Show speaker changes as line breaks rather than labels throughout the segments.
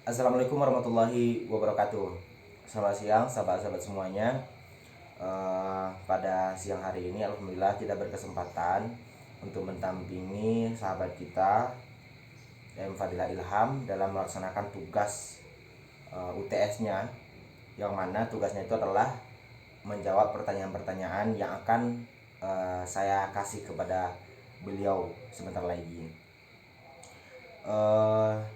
Assalamualaikum warahmatullahi wabarakatuh. Selamat siang sahabat-sahabat semuanya. Pada siang hari ini alhamdulillah kita berkesempatan untuk mendampingi sahabat kita Fadilah Ilham dalam melaksanakan tugas UTS-nya, yang mana tugasnya itu adalah menjawab pertanyaan-pertanyaan yang akan saya kasih kepada beliau sebentar lagi.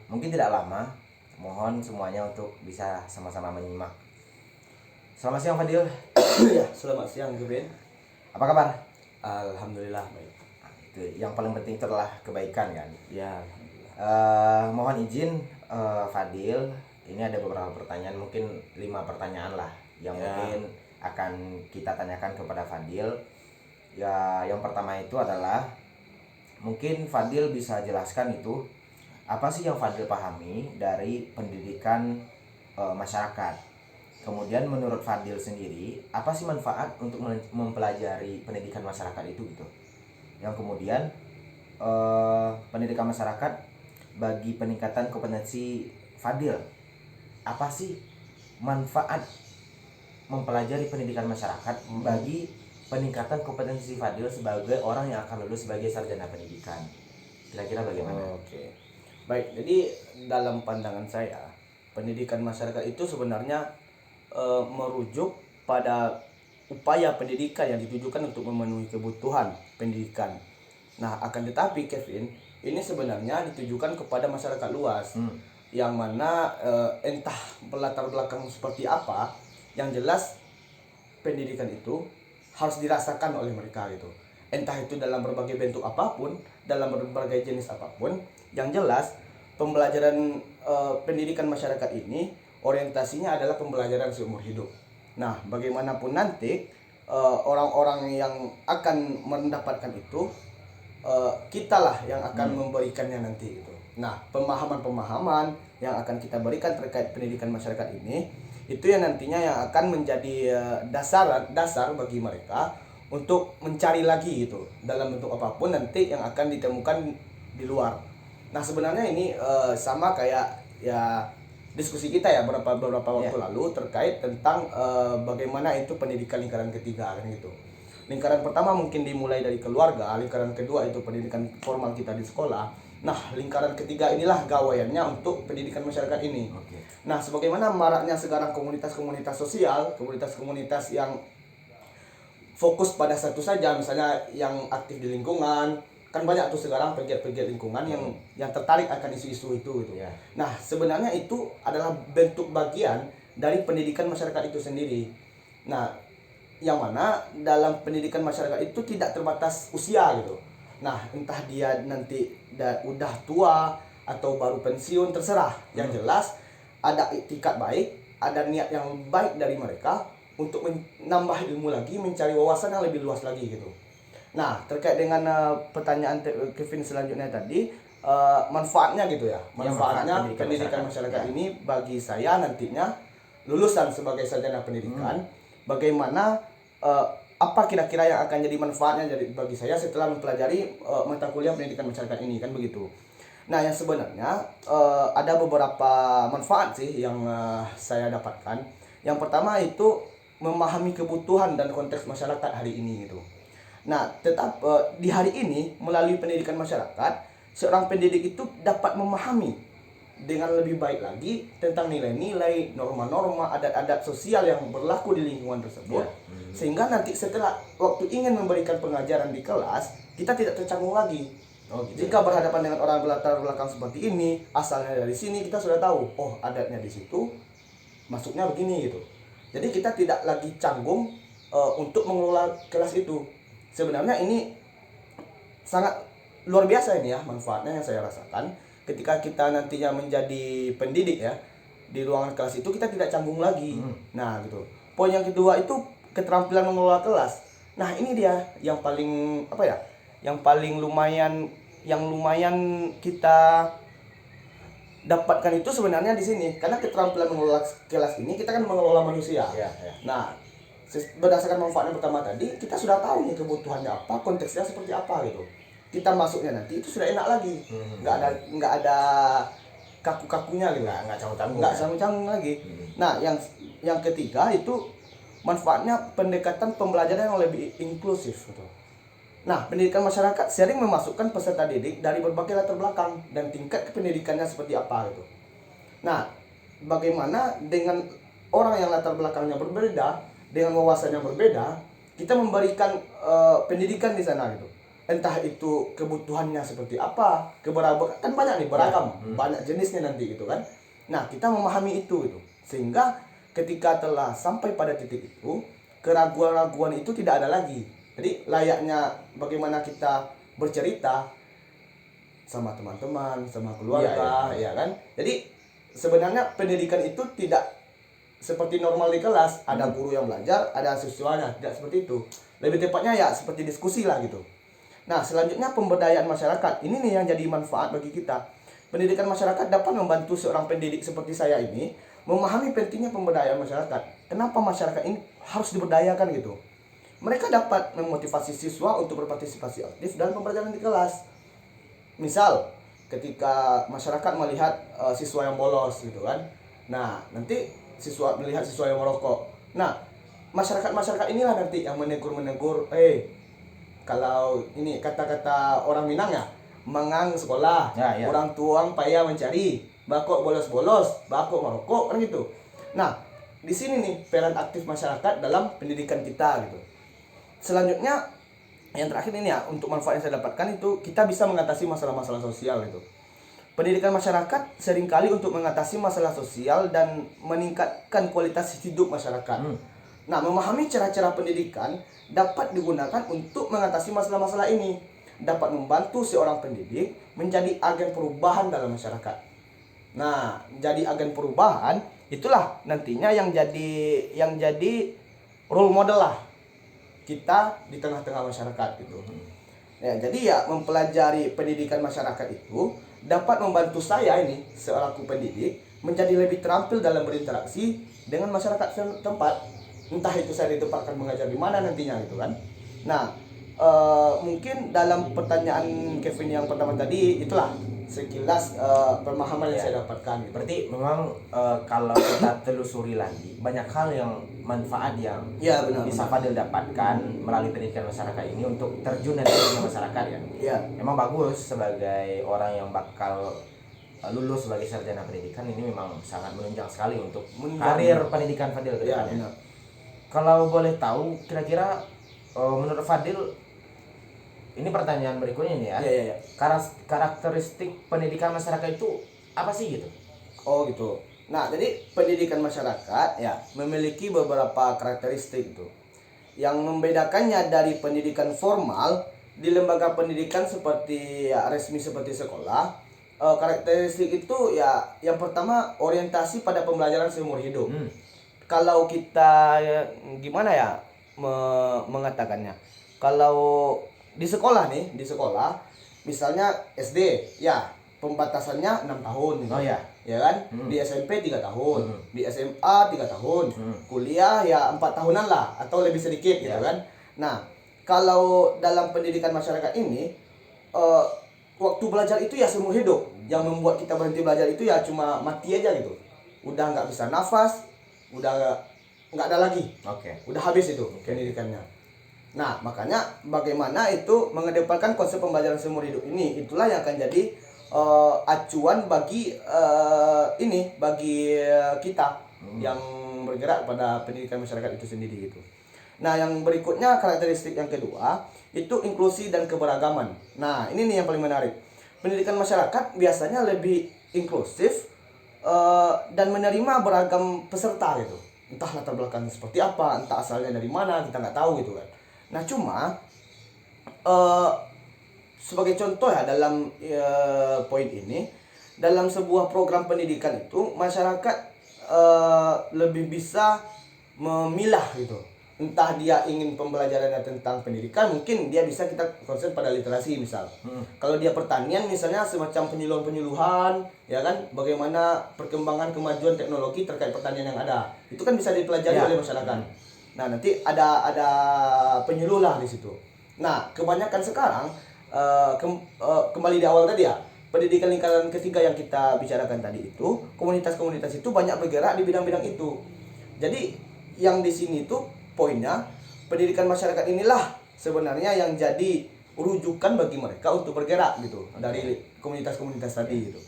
Mungkin tidak lama, mohon semuanya untuk bisa sama-sama menyimak. Selamat siang Fadil.
Ya, selamat siang Kevin.
Apa kabar?
Alhamdulillah baik.
Nah, itu yang paling penting itu adalah kebaikan kan.
Ya, alhamdulillah.
Mohon izin Fadil, ini ada beberapa pertanyaan, mungkin 5 pertanyaan lah yang
Ya.
mungkin akan kita tanyakan kepada Fadil. Ya, yang pertama itu adalah mungkin Fadil bisa jelaskan itu apa sih yang Fadil pahami dari pendidikan masyarakat. Kemudian menurut Fadil sendiri, apa sih manfaat untuk mempelajari pendidikan masyarakat itu gitu. Yang kemudian pendidikan masyarakat bagi peningkatan kompetensi Fadil. Apa sih manfaat mempelajari pendidikan masyarakat bagi peningkatan kompetensi Fadil sebagai orang yang akan lulus sebagai sarjana pendidikan. Kira-kira bagaimana?
Oke. Baik, jadi dalam pandangan saya, pendidikan masyarakat itu sebenarnya merujuk pada upaya pendidikan yang ditujukan untuk memenuhi kebutuhan pendidikan. Nah, akan tetapi Kevin, ini sebenarnya ditujukan kepada masyarakat luas. Yang mana entah berlatar belakang seperti apa, yang jelas pendidikan itu harus dirasakan oleh mereka gitu. Entah itu dalam berbagai bentuk apapun, dalam berbagai jenis apapun, yang jelas pembelajaran pendidikan masyarakat ini orientasinya adalah pembelajaran seumur hidup. Nah, bagaimanapun nanti orang-orang yang akan mendapatkan itu, kitalah yang akan memberikannya nanti gitu. Nah, pemahaman-pemahaman yang akan kita berikan terkait pendidikan masyarakat ini, itu yang nantinya yang akan menjadi dasar bagi mereka untuk mencari lagi gitu dalam bentuk apapun nanti yang akan ditemukan di luar. Nah, sebenarnya ini sama kayak ya diskusi kita ya beberapa waktu lalu terkait tentang bagaimana itu pendidikan lingkaran ketiga kan gitu. Lingkaran pertama mungkin dimulai dari keluarga, lingkaran kedua itu pendidikan formal kita di sekolah. Nah, lingkaran ketiga inilah gawayannya untuk pendidikan masyarakat ini.
Oke.
Nah, sebagaimana maraknya sekarang komunitas-komunitas sosial, komunitas-komunitas yang fokus pada satu saja, misalnya yang aktif di lingkungan, kan banyak tuh sekarang pegiat-pegiat lingkungan yang tertarik akan isu-isu itu gitu.
Ya.
Nah, sebenarnya itu adalah bentuk bagian dari pendidikan masyarakat itu sendiri. Nah, yang mana dalam pendidikan masyarakat itu tidak terbatas usia gitu. Nah, entah dia nanti udah tua atau baru pensiun terserah. Yang jelas ada iktikat baik, ada niat yang baik dari mereka untuk menambah ilmu lagi, mencari wawasan yang lebih luas lagi gitu. Nah, terkait dengan pertanyaan Kevin selanjutnya tadi, manfaatnya gitu ya. Manfaatnya
manfaat
pendidikan masyarakat ini bagi saya nantinya lulusan sebagai sarjana pendidikan, bagaimana apa kira-kira yang akan jadi manfaatnya bagi saya setelah mempelajari mata kuliah pendidikan masyarakat ini kan begitu. Nah, yang sebenarnya ada beberapa manfaat sih yang saya dapatkan. Yang pertama itu memahami kebutuhan dan konteks masyarakat hari ini gitu. Nah, tetap di hari ini melalui pendidikan masyarakat, seorang pendidik itu dapat memahami dengan lebih baik lagi tentang nilai-nilai, norma-norma, adat-adat sosial yang berlaku di lingkungan tersebut. Sehingga nanti setelah waktu ingin memberikan pengajaran di kelas, kita tidak tercanggung lagi. Jika berhadapan dengan orang berlatar belakang seperti ini, asalnya dari sini, kita sudah tahu, oh adatnya di situ, masuknya begini gitu. Jadi kita tidak lagi canggung untuk mengelola kelas itu. Sebenarnya ini sangat luar biasa ini ya manfaatnya yang saya rasakan ketika kita nantinya menjadi pendidik ya. Di ruangan kelas itu kita tidak canggung lagi. Nah gitu. Poin yang kedua itu keterampilan mengelola kelas. Nah ini dia yang paling apa ya, yang paling lumayan kita dapatkan itu sebenarnya di sini, karena keterampilan mengelola kelas ini kita kan mengelola manusia. Nah, berdasarkan manfaat yang pertama tadi, kita sudah tahu nih kebutuhannya apa, konteksnya seperti apa gitu. Kita masuknya nanti itu sudah enak lagi, nggak ada kaku-kakunya gitu.
Nggak canggung-canggung.
Nggak
Ya?
canggung-canggung lagi.
Hmm.
Nah, yang ketiga itu manfaatnya pendekatan pembelajaran yang lebih inklusif gitu. Nah, pendidikan masyarakat sering memasukkan peserta didik dari berbagai latar belakang dan tingkat kependidikannya seperti apa gitu. Nah, bagaimana dengan orang yang latar belakangnya berbeda, dengan wawasan yang berbeda, kita memberikan pendidikan di sana gitu. Entah itu kebutuhannya seperti apa, keberagaman kan banyak nih, beragam, banyak jenisnya nanti gitu kan. Nah, kita memahami itu gitu. Sehingga ketika telah sampai pada titik itu, keraguan-raguan itu tidak ada lagi. Jadi layaknya bagaimana kita bercerita sama teman-teman, sama keluarga, ya kan. Jadi sebenarnya pendidikan itu tidak seperti normal di kelas, ada guru yang belajar, ada siswanya, tidak seperti itu. Lebih tepatnya ya seperti diskusi lah gitu. Nah, selanjutnya pemberdayaan masyarakat. Ini nih yang jadi manfaat bagi kita. Pendidikan masyarakat dapat membantu seorang pendidik seperti saya ini memahami pentingnya pemberdayaan masyarakat. Kenapa masyarakat ini harus diberdayakan gitu? Mereka dapat memotivasi siswa untuk berpartisipasi aktif dalam pembelajaran di kelas. Misal, ketika masyarakat melihat siswa yang bolos gitu kan. Nah, nanti siswa melihat siswa yang merokok. Nah, masyarakat inilah nanti yang menegur, kalau ini kata-kata orang Minang ya, mangang sekolah,
Ya.
orang tuang payah mencari, bakok bolos-bolos, bakok merokok kan gitu. Nah, di sini nih peran aktif masyarakat dalam pendidikan kita gitu. Selanjutnya yang terakhir ini ya, untuk manfaat yang saya dapatkan itu kita bisa mengatasi masalah-masalah sosial gitu. Pendidikan masyarakat seringkali untuk mengatasi masalah sosial dan meningkatkan kualitas hidup masyarakat. Nah, memahami cara-cara pendidikan dapat digunakan untuk mengatasi masalah-masalah ini. Dapat membantu seorang pendidik menjadi agen perubahan dalam masyarakat. Nah, jadi agen perubahan itulah nantinya yang jadi role model lah kita di tengah-tengah masyarakat gitu. Ya, jadi ya mempelajari pendidikan masyarakat itu dapat membantu saya ini seorang pendidik menjadi lebih terampil dalam berinteraksi dengan masyarakat setempat. Entah itu saya ditempatkan mengajar di mana nantinya gitu kan. Nah, mungkin dalam pertanyaan Kevin yang pertama tadi itulah sekilas pemahaman yang saya dapatkan gitu.
Berarti memang kalau kita telusuri lagi banyak hal yang manfaat yang bisa Fadil dapatkan melalui pendidikan masyarakat ini untuk terjun nanti di masyarakat ya.
Iya.
Memang bagus sebagai orang yang bakal lulus sebagai sarjana pendidikan, ini memang sangat menunjang sekali untuk karir pendidikan Fadil ke depannya. Kalau boleh tahu kira-kira menurut Fadil, ini pertanyaan berikutnya nih ya.
Iya.
Karakteristik pendidikan masyarakat itu apa sih gitu?
Oh gitu. Nah, jadi pendidikan masyarakat ya memiliki beberapa karakteristik itu. Yang membedakannya dari pendidikan formal di lembaga pendidikan seperti ya, resmi seperti sekolah. Karakteristik itu ya yang pertama orientasi pada pembelajaran seumur hidup. Kalau kita gimana ya mengatakannya? Kalau di sekolah misalnya SD ya pembatasannya 6 tahun gitu.
Oh ya.
Ya kan? Di SMP 3 tahun, di SMA 3 tahun, kuliah ya 4 tahunan lah atau lebih sedikit gitu kan. Nah, kalau dalam pendidikan masyarakat ini waktu belajar itu ya seumur hidup. Yang membuat kita berhenti belajar itu ya cuma mati aja gitu. Udah nggak bisa nafas, udah nggak ada lagi. Udah habis itu pendidikannya. Nah, makanya bagaimana itu mengedepankan konsep pembelajaran seumur hidup ini, itulah yang akan jadi acuan bagi kita yang bergerak pada pendidikan masyarakat itu sendiri gitu. Nah, yang berikutnya karakteristik yang kedua itu inklusi dan keberagaman. Nah, ini nih yang paling menarik. Pendidikan masyarakat biasanya lebih inklusif dan menerima beragam peserta gitu. Entah latar belakang seperti apa, entah asalnya dari mana, kita nggak tahu gitu kan. Nah, cuma sebagai contoh ya dalam poin ini, dalam sebuah program pendidikan itu masyarakat lebih bisa memilah gitu. Entah dia ingin pembelajarannya tentang pendidikan, mungkin dia bisa kita konsen pada literasi misal. Kalau dia pertanian misalnya semacam penyuluhan-penyuluhan, ya kan, bagaimana perkembangan kemajuan teknologi terkait pertanian yang ada. Itu kan bisa dipelajari oleh masyarakat. Nah, nanti ada penyuluh lah di situ. Nah, kebanyakan sekarang kembali di awal tadi ya, pendidikan lingkaran ketiga yang kita bicarakan tadi itu, komunitas-komunitas itu banyak bergerak di bidang-bidang itu. Jadi yang di sini tuh poinnya, pendidikan masyarakat inilah sebenarnya yang jadi rujukan bagi mereka untuk bergerak gitu dari komunitas-komunitas tadi gitu.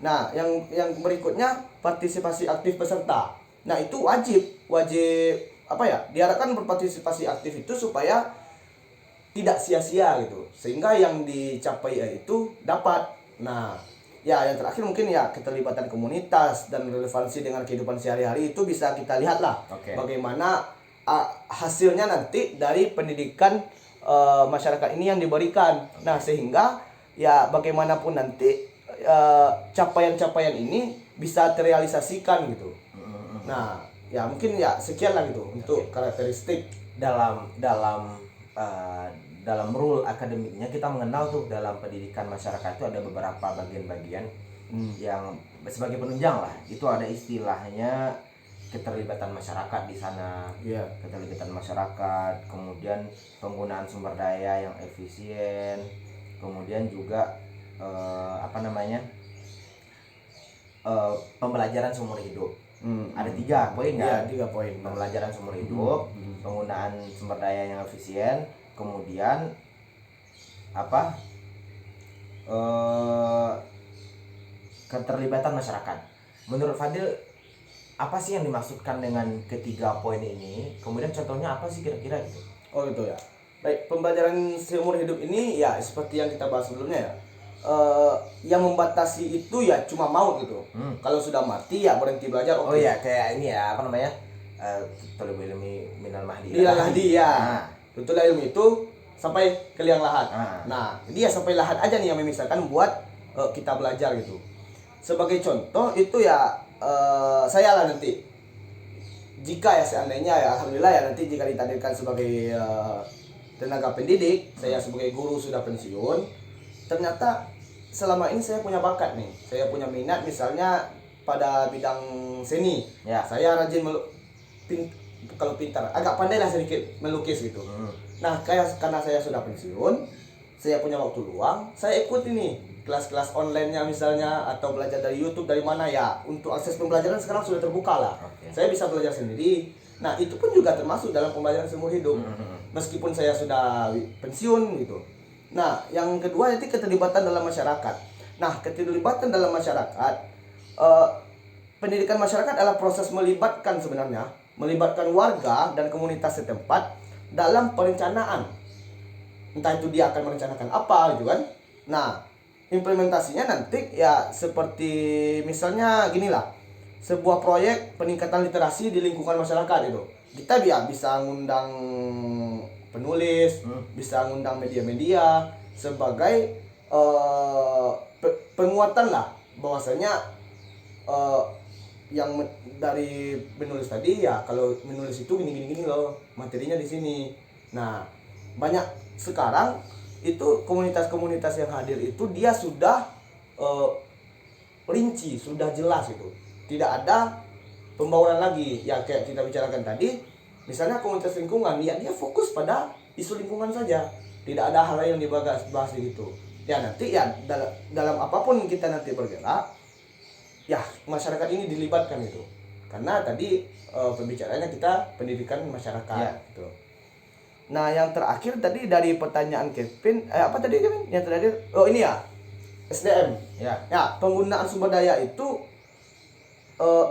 Nah, yang berikutnya partisipasi aktif peserta. Nah, itu wajib apa ya? Diharapkan berpartisipasi aktif itu supaya tidak sia-sia gitu. Sehingga yang dicapai itu dapat. Nah, ya yang terakhir mungkin ya keterlibatan komunitas dan relevansi dengan kehidupan sehari-hari itu bisa kita lihat lah. Bagaimana hasilnya nanti dari pendidikan masyarakat ini yang diberikan. Nah, sehingga ya bagaimanapun nanti capaian-capaian ini bisa terrealisasikan gitu. Nah, ya mungkin ya sekian lah gitu untuk karakteristik
dalam rule akademiknya. Kita mengenal tuh dalam pendidikan masyarakat itu ada beberapa bagian-bagian yang sebagai penunjang lah. Itu ada istilahnya keterlibatan masyarakat di sana. Keterlibatan masyarakat, kemudian penggunaan sumber daya yang efisien, kemudian juga pembelajaran seumur hidup. Ada 3 poin kan?
3 poin.
Pembelajaran seumur hidup, penggunaan sumber daya yang efisien, kemudian keterlibatan masyarakat. Menurut Fadil, apa sih yang dimaksudkan dengan ketiga poin ini? Kemudian contohnya apa sih kira-kira gitu?
Oh gitu ya. Baik, pembelajaran seumur hidup ini ya seperti yang kita bahas sebelumnya ya. Yang membatasi itu ya cuma maut gitu. Kalau sudah mati ya berhenti belajar.
Oh ya, kayak ini ya, apa namanya? Thalibul ilmi minal mahdi
ilal lahdi ya. Tutullah ilmu itu sampai ke liang lahat. Nah, dia sampai lahat aja nih yang memisahkan buat kita belajar gitu. Sebagai contoh itu ya saya lah nanti. Jika ya seandainya ya alhamdulillah ya nanti jika ditakdirkan sebagai tenaga pendidik, saya sebagai guru sudah pensiun, ternyata selama ini saya punya bakat nih. Saya punya minat misalnya pada bidang seni. Saya rajin kalau pintar, agak pandai lah sedikit melukis gitu. Nah, karena saya sudah pensiun, saya punya waktu luang, saya ikut ini kelas-kelas online-nya misalnya atau belajar dari YouTube dari mana ya. Untuk akses pembelajaran sekarang sudah terbuka lah. Saya bisa belajar sendiri. Nah, itu pun juga termasuk dalam pembelajaran seumur hidup. Meskipun saya sudah pensiun gitu. Nah, yang kedua itu keterlibatan dalam masyarakat. Nah, keterlibatan dalam masyarakat, pendidikan masyarakat adalah proses melibatkan warga dan komunitas setempat dalam perencanaan. Entah itu dia akan merencanakan apa gitu kan. Nah, implementasinya nanti ya seperti misalnya ginilah, sebuah proyek peningkatan literasi di lingkungan masyarakat itu. Kita bisa ngundang penulis, bisa ngundang media-media sebagai penguatan lah bahwasanya yang dari penulis tadi ya, kalau menulis itu gini loh materinya di sini. Nah, banyak sekarang itu komunitas-komunitas yang hadir itu dia sudah rinci, sudah jelas itu. Tidak ada pembauran lagi ya kayak kita bicarakan tadi. Misalnya komunitas lingkungan ya dia fokus pada isu lingkungan saja. Tidak ada hal lain yang dibahas di situ. Ya nanti ya dalam apapun kita nanti bergerak ya masyarakat ini dilibatkan itu. Karena tadi pembicaraannya kita pendidikan masyarakat gitu. Nah, yang terakhir tadi dari pertanyaan Kevin, apa tadi Kevin? Yang terakhir, oh ini ya, SDM. Ya, penggunaan sumber daya itu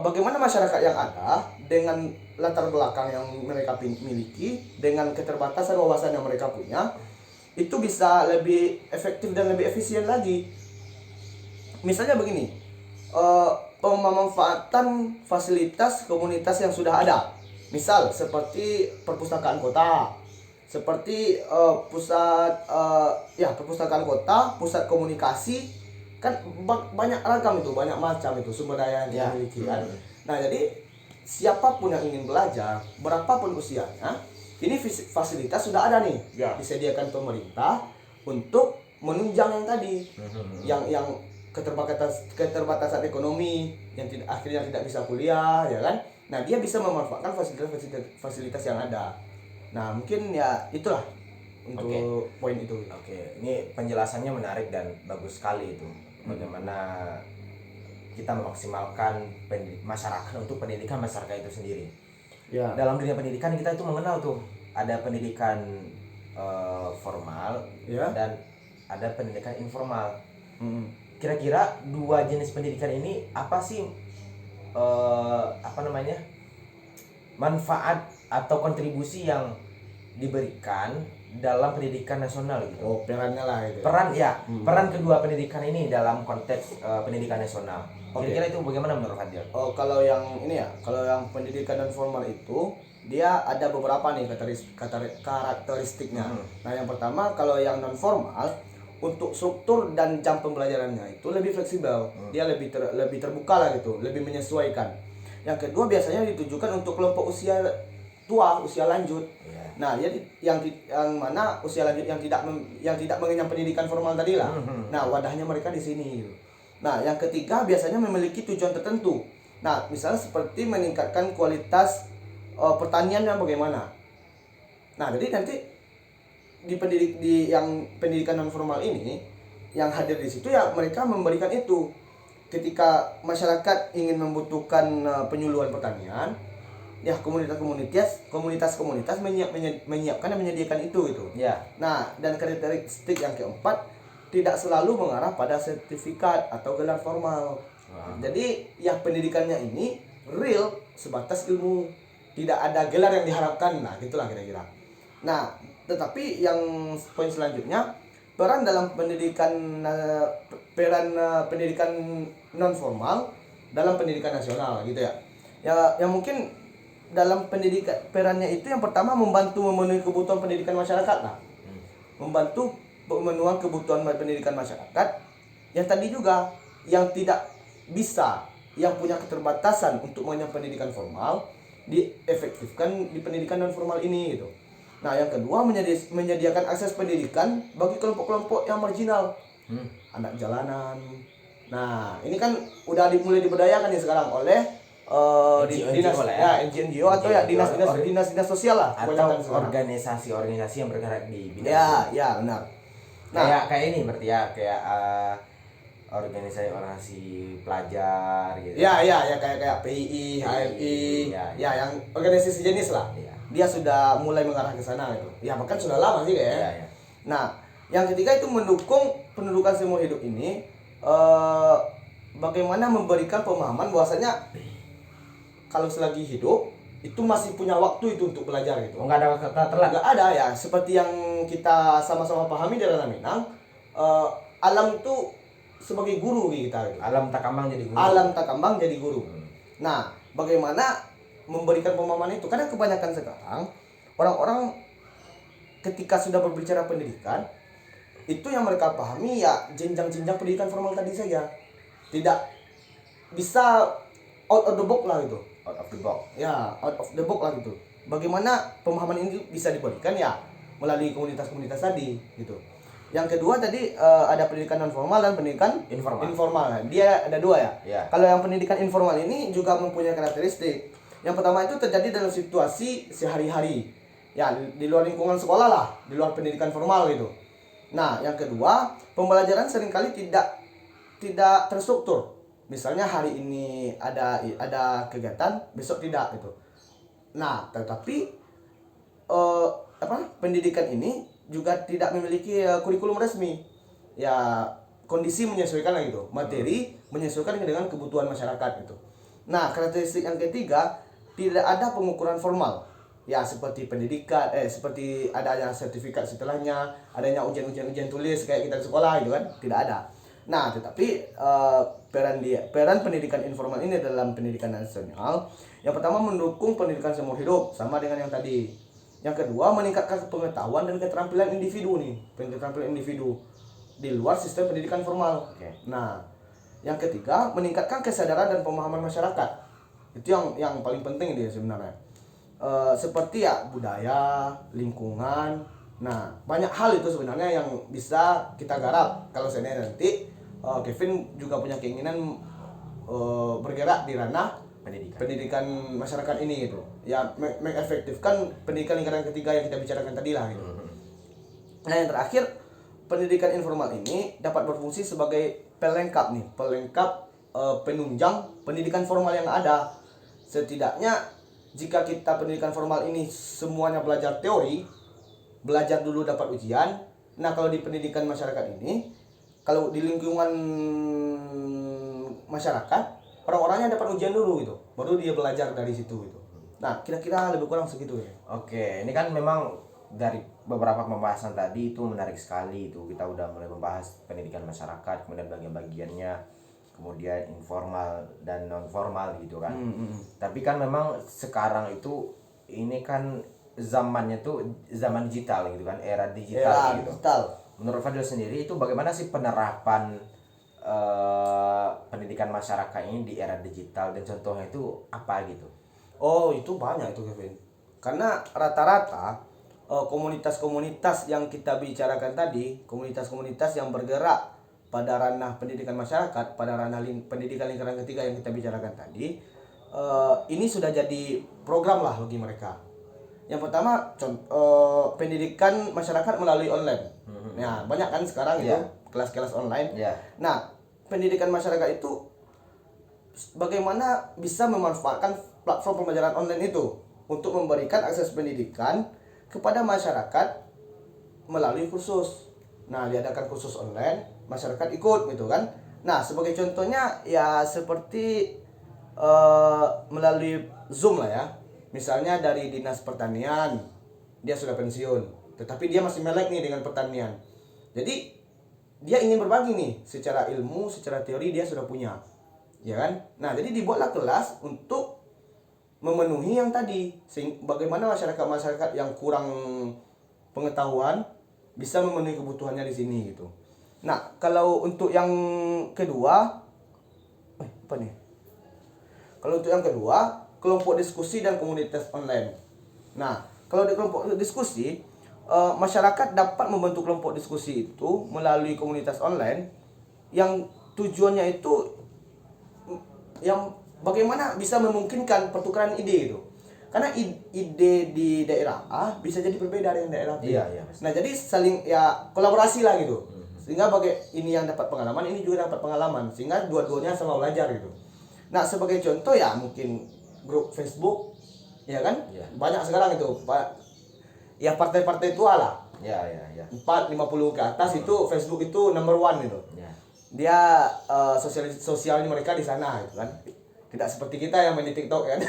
bagaimana masyarakat yang ada dengan latar belakang yang mereka miliki, dengan keterbatasan wawasan yang mereka punya, itu bisa lebih efektif dan lebih efisien lagi. Misalnya begini, pemanfaatan fasilitas komunitas yang sudah ada. Misal seperti perpustakaan kota, seperti perpustakaan kota, pusat komunikasi, kan banyak ragam itu, banyak macam itu sumber daya yang dimiliki kan. Nah, jadi siapapun yang ingin belajar, berapapun usianya, ini fasilitas sudah ada nih, disediakan pemerintah untuk menunjang yang tadi, yang keterbatasan ekonomi, yang akhirnya tidak bisa kuliah, ya kan? Nah, dia bisa memanfaatkan fasilitas yang ada. Nah, mungkin ya itulah untuk poin itu.
Ini penjelasannya menarik dan bagus sekali itu. bagaimana kita memaksimalkan masyarakat untuk pendidikan masyarakat itu sendiri.
Ya.
Dalam dunia pendidikan kita itu mengenal tuh ada pendidikan formal
Ya.
dan ada pendidikan informal.
Hmm.
Kira-kira dua jenis pendidikan ini apa sih manfaat atau kontribusi yang diberikan dalam pendidikan nasional gitu?
Oh, perannya lah itu.
Peran kedua pendidikan ini dalam konteks pendidikan nasional.
Oke.
Kira-kira itu bagaimana menurut Fadil?
Oh, kalau yang ini ya, kalau yang pendidikan non formal itu dia ada beberapa nih karakteristiknya. Nah, yang pertama kalau yang non formal untuk struktur dan jam pembelajarannya itu lebih fleksibel. Dia lebih terbuka lah gitu, lebih menyesuaikan. Yang kedua biasanya ditujukan untuk kelompok usia tua, usia lanjut. Nah, jadi yang mana usia lanjut yang tidak mengenyam pendidikan formal tadi lah. Nah, wadahnya mereka di sini. Nah, yang ketiga biasanya memiliki tujuan tertentu. Nah, misalnya seperti meningkatkan kualitas pertanian yang bagaimana. Nah, jadi nanti di yang pendidikan non formal ini yang hadir di situ ya mereka memberikan itu. Ketika masyarakat ingin membutuhkan penyuluhan pertanian, ya komunitas menyiapkan dan menyediakan itu gitu.
Ya.
Nah, dan karakteristik yang keempat tidak selalu mengarah pada sertifikat atau gelar formal. Jadi yang pendidikannya ini real sebatas ilmu, tidak ada gelar yang diharapkan. Nah, gitulah kira-kira. Nah, tetapi yang poin selanjutnya peran pendidikan non formal dalam pendidikan nasional gitu ya. Yang mungkin dalam pendidikan perannya itu yang pertama membantu memenuhi kebutuhan pendidikan masyarakat lah. Membantu pemenuhan kebutuhan pendidikan masyarakat yang tadi juga yang tidak bisa, yang punya keterbatasan untuk mengenyam pendidikan formal diefektifkan di pendidikan non formal ini gitu. Nah, yang kedua menyediakan akses pendidikan bagi kelompok-kelompok yang marginal, anak jalanan. Nah, ini kan udah mulai diberdayakan ya sekarang oleh NGO atau ya dinas sosial lah
atau organisasi-organisasi yang bergerak di bidang
ya benar.
Nah, kayak ini berarti ya kayak organisasi pelajar gitu.
Ya kayak PII, HMI, ya yang organisasi jenis lah.
Ya.
Dia sudah mulai mengarah ke sana gitu. Ya bahkan sudah lama sih kayaknya.
Ya.
Nah, yang ketiga itu mendukung pendidikan seumur hidup ini bagaimana memberikan pemahaman bahwasanya kalau selagi hidup itu masih punya waktu itu untuk belajar gitu.
Enggak ada kata telat.
Enggak ada ya, seperti yang kita sama-sama pahami di dalam Minang, alam itu sebagai guru kita gitu.
Alam tak kambang jadi guru.
Alam tak kambang jadi guru. Nah, bagaimana memberikan pemahaman itu? Karena kebanyakan sekarang orang-orang ketika sudah berbicara pendidikan itu yang mereka pahami ya jenjang-jenjang pendidikan formal tadi saja. Tidak bisa out of the box lah gitu.
Out of the box.
Ya, out of the box lah gitu. Bagaimana pemahaman ini bisa diberikan ya melalui komunitas-komunitas tadi gitu. Yang kedua tadi ada pendidikan non formal dan pendidikan informal. Dia ada dua ya.
Ya.
Kalau yang pendidikan informal ini juga mempunyai karakteristik. Yang pertama itu terjadi dalam situasi sehari-hari. Ya, di luar lingkungan sekolah lah, di luar pendidikan formal gitu. Nah, yang kedua, pembelajaran seringkali tidak terstruktur. Misalnya hari ini ada kegiatan, besok tidak gitu. Nah, tetapi pendidikan ini juga tidak memiliki kurikulum resmi. Ya, kondisi menyesuaikan lah gitu. Materi menyesuaikan dengan kebutuhan masyarakat gitu. Nah, karakteristik yang ketiga, tidak ada pengukuran formal. Ya, seperti pendidikan, seperti adanya sertifikat setelahnya, adanya ujian tulis kayak kita di sekolah gitu kan, tidak ada. Nah, tetapi peran pendidikan informal ini dalam pendidikan nasional, yang pertama mendukung pendidikan seumur hidup sama dengan yang tadi. Yang kedua, meningkatkan pengetahuan dan keterampilan individu di luar sistem pendidikan formal. Nah, yang ketiga, meningkatkan kesadaran dan pemahaman masyarakat. Itu yang paling penting dia sebenarnya. Seperti ya budaya, lingkungan. Nah, banyak hal itu sebenarnya yang bisa kita garap kalau seandainya nanti Kevin juga punya keinginan bergerak di ranah pendidikan masyarakat ini gitu. Ya, mengefektifkan pendidikan lingkaran ketiga yang kita bicarakan tadi lah gitu. Nah, yang terakhir, pendidikan informal ini dapat berfungsi sebagai pelengkap nih, penunjang pendidikan formal yang ada. Setidaknya jika kita pendidikan formal ini semuanya belajar teori, belajar dulu dapat ujian. Nah, kalau di pendidikan masyarakat ini, kalau di lingkungan masyarakat, orang-orangnya dapat ujian dulu gitu, baru dia belajar dari situ gitu. Nah, kira-kira lebih kurang segitu ya.
Oke, ini kan memang dari beberapa pembahasan tadi itu menarik sekali itu. Kita udah mulai membahas pendidikan masyarakat, kemudian bagian-bagiannya, kemudian informal dan non formal gitu kan. Tapi kan memang sekarang itu ini kan zamannya tuh zaman digital gitu kan, era digital gitu.
Digital.
Menurut Fadil sendiri itu bagaimana sih penerapan pendidikan masyarakat ini di era digital, dan contohnya itu apa gitu?
Oh, itu banyak itu Kevin. Karena rata-rata komunitas-komunitas yang kita bicarakan tadi, komunitas-komunitas yang bergerak pada ranah pendidikan masyarakat, pada ranah pendidikan lingkaran ketiga yang kita bicarakan tadi, ini sudah jadi program lah bagi mereka. Yang pertama, pendidikan masyarakat melalui online. Nah, banyak kan sekarang itu kelas-kelas online. Nah, pendidikan masyarakat itu bagaimana bisa memanfaatkan platform pembelajaran online itu untuk memberikan akses pendidikan kepada masyarakat melalui kursus. Nah, diadakan kursus online, masyarakat ikut gitu kan. Nah, sebagai contohnya ya seperti melalui Zoom lah ya. Misalnya dari Dinas Pertanian, dia sudah pensiun, tetapi dia masih melek nih dengan pertanian. Jadi dia ingin berbagi nih secara ilmu, secara teori dia sudah punya. Ya kan? Nah, jadi dibuatlah kelas untuk memenuhi yang tadi. Bagaimana masyarakat yang kurang pengetahuan bisa memenuhi kebutuhannya di sini gitu. Nah, kalau untuk yang kedua, apa nih? Kalau untuk yang kedua, kelompok diskusi dan komunitas online. Nah, kalau di kelompok diskusi, masyarakat dapat membentuk kelompok diskusi itu melalui komunitas online yang tujuannya itu yang bagaimana bisa memungkinkan pertukaran ide itu. Karena ide di daerah A bisa jadi berbeda dengan daerah B. Nah, jadi saling ya kolaborasi lah gitu. Sehingga ini yang dapat pengalaman, ini juga dapat pengalaman, sehingga dua-duanya sama belajar gitu. Nah, sebagai contoh ya mungkin grup Facebook, ya kan? Banyak sekarang itu, Pak. Ya partai-partai tua lah. 450 ke atas itu Facebook itu number one gitu. Dia sosialnya mereka di sana gitu kan. Tidak seperti kita yang main di TikTok kan.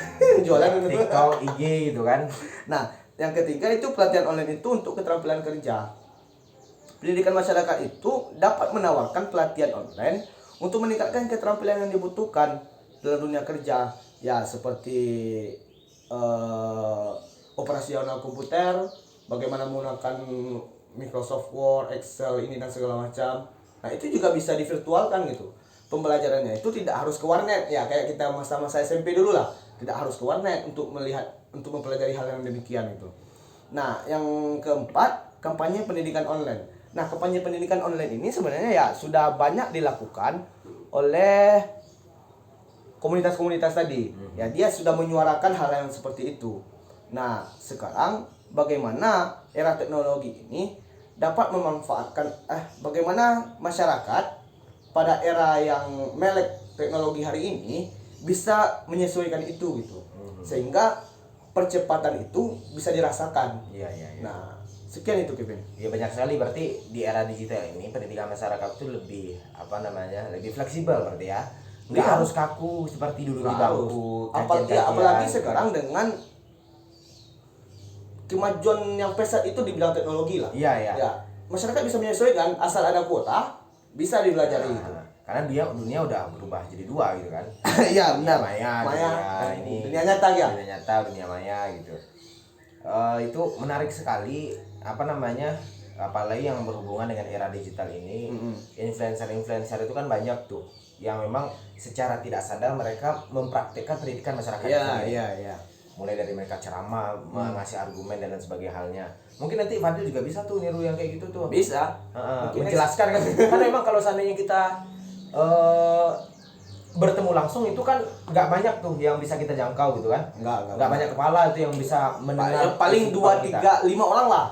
Jualan
TikTok, IG gitu kan.
Nah, yang ketiga itu pelatihan online itu untuk keterampilan kerja. Pendidikan masyarakat itu dapat menawarkan pelatihan online untuk meningkatkan keterampilan yang dibutuhkan dalam dunia kerja. Ya, seperti operasional komputer, bagaimana menggunakan Microsoft Word, Excel ini dan segala macam. Nah, itu juga bisa divirtualkan gitu. Pembelajarannya itu tidak harus ke warnet ya, kayak kita masa-masa SMP dulu lah. Tidak harus ke warnet untuk mempelajari hal yang demikian itu. Nah, yang keempat, kampanye pendidikan online. Nah, kampanye pendidikan online ini sebenarnya ya sudah banyak dilakukan oleh komunitas-komunitas tadi. Ya, dia sudah menyuarakan hal yang seperti itu. Nah, sekarang bagaimana era teknologi ini dapat memanfaatkan bagaimana masyarakat pada era yang melek teknologi hari ini bisa menyesuaikan itu gitu. Sehingga percepatan itu bisa dirasakan. Nah, sekian itu Kevin.
Ya, banyak sekali berarti di era digital ini pendidikan masyarakat itu lebih lebih fleksibel berarti ya. Nggak harus kaku seperti dulu di bangku.
Apalagi sekarang dengan kemajuan yang pesat itu di bidang teknologi lah. Ya, masyarakat bisa menyesuaikan asal ada kuota, bisa dipelajari gitu.
Karena dunia udah berubah jadi dua gitu kan.
Iya, benar. Dunia nyata ya.
Dunia nyata, dunia maya gitu. Itu menarik sekali apalagi yang berhubungan dengan era digital ini. Influencer itu kan banyak tuh yang memang secara tidak sadar mereka mempraktikkan pendidikan masyarakat.
Iya.
Mulai dari mereka ceramah, ngasih argumen dan lain sebagainya halnya. Mungkin nanti Fadil juga bisa tuh niru yang kayak gitu tuh.
Bisa.
Menjelaskan kan. Karena memang kalau seandainya kita bertemu langsung itu kan nggak banyak tuh yang bisa kita jangkau gitu kan. Nggak banyak kepala itu yang bisa mendengar.
Paling 2, 3, 5 orang lah.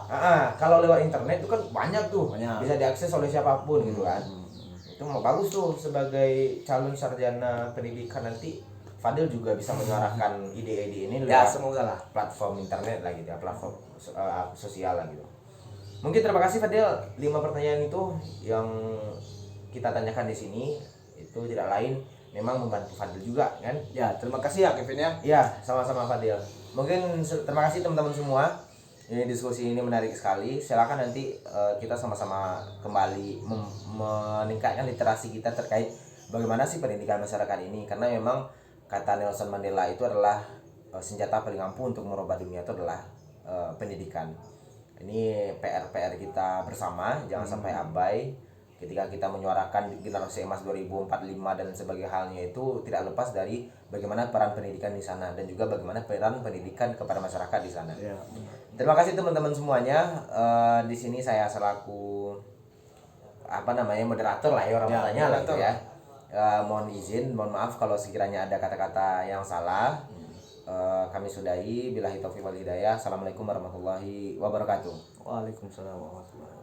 Kalau lewat internet itu kan banyak tuh. Bisa diakses oleh siapapun gitu kan. itu mau bagus tuh sebagai calon sarjana pendidikan nanti Fadil juga bisa menyuarakan ide-ide ini
Ya,
lewat
semoga lah.
platform internet lah gitu ya, platform sosial lah gitu. Mungkin terima kasih Fadil, 5 pertanyaan itu yang kita tanyakan di sini itu tidak lain memang membantu Fadil juga kan.
Ya, terima kasih ya Kevin ya.
Ya, sama-sama Fadil. Mungkin terima kasih teman-teman semua. Ini diskusi ini menarik sekali. Silakan nanti kita sama-sama kembali meningkatkan literasi kita terkait bagaimana sih pendidikan masyarakat ini, karena memang kata Nelson Mandela itu adalah senjata paling ampuh untuk merubah dunia itu adalah pendidikan. Ini PR kita bersama, jangan sampai abai. Ketika kita menyuarakan generasi emas 2045 dan sebagai halnya itu tidak lepas dari bagaimana peran pendidikan di sana dan juga bagaimana peran pendidikan kepada masyarakat di sana.
Ya.
Terima kasih teman-teman semuanya. Di sini saya selaku moderator lah ya, orang bertanya lah gitu ya. Mohon izin, mohon maaf kalau sekiranya ada kata-kata yang salah. Kami sudahi. Billahi taufiq wal hidayah. Assalamualaikum warahmatullahi wabarakatuh.
Waalaikumsalam warahmatullahi wabarakatuh.